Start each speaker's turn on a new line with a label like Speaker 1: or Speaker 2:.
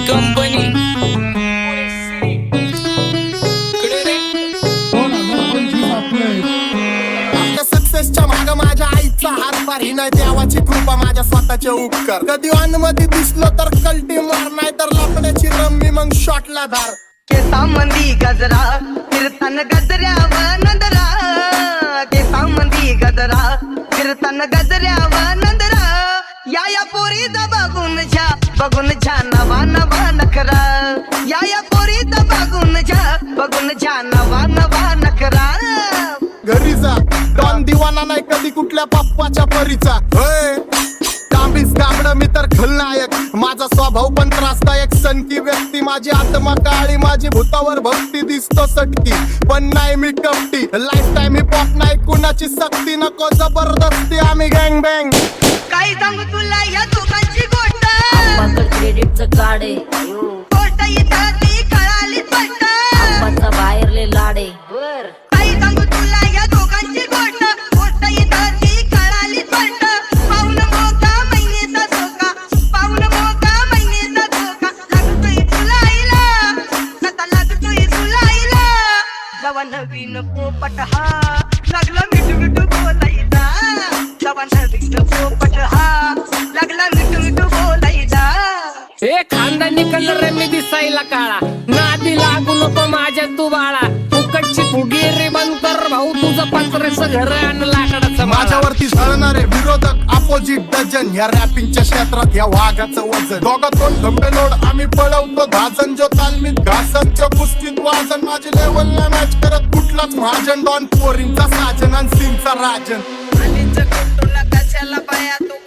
Speaker 1: company
Speaker 2: सक्सेसच्या माग माझ्या आईचा हातभार ही नाही देवाची कृपा माझ्या स्वतःचे उपकार कधी मध्ये दिसलो तर कल्टी मार नाही तर लपण्याची रम्मी मग शॉटला धार
Speaker 3: केसामंदी गजरा फिरताना गजऱ्यावर नंदरा केसामंदी गजरा फिरताना गजऱ्यावर नंदरा या पोरीचा बघून छा नवा नवा नखरा या पोरीचा बघून छा नवा नवा नखरा
Speaker 2: घरी जा डॉन दिवाना नाही कधी कुठल्या पप्पाच्या परीचा तांबीस गाबड मी तर खलनायक माझा स्वभाव पण त्रासदायक सनकी व्यक्ती माझी आत्मा काळी माझी भूतावर भक्ती दिसतो सटकी पण नाही मी कपटी लाईफ टाइम हिप हॉप नाही कुणाची सक्ती नको जबरदस्ती आम्ही गँग बँग
Speaker 3: काय सांगू तुला या दोघांची गोष्ट
Speaker 4: क्रेडिटचं कार्ड आहे
Speaker 3: गोष्ट इथं ती कळाली स्पष्ट
Speaker 4: आप्पाचा बाहेरले लाडे बर
Speaker 3: काय सांगू तुला या दोघांची गोष्ट गोष्ट इथं ती कळाली स्पष्ट पाऊन मोका महिनेचा धोका पाऊन मोका महिनेचा धोका लागतोय तुलाईला आता लागतोय तुलाईला जवा नवीन पोपट हा लागला मिठू मिठू बोलायचा जवा नवीन पोपट हा लागला मिठू मिठू बोलायचा
Speaker 1: हे खानदानी कलर मी दिसायला काळा नादी लागू नको माझ्या तू बाळा फुकटची फुगीरी बंद कर भाऊ तुझं पत्रेचं घर आणि लाकडाचं
Speaker 2: माझ्यावरती झळणारे विरोधक अपोजिट डजन या रॅपिंगच्या क्षेत्रात या वाघाचं वजन दोघं दोन खंबे लोड आम्ही पळवतो धाजन जो तालमीत घासनच्या कुस्तीत वाजन माझी लेवल नाही मॅच करत कुठलाच महाजन डॉन पोरींचा साजन आणि सीनचा राजन
Speaker 3: आणि कशाला बाया तू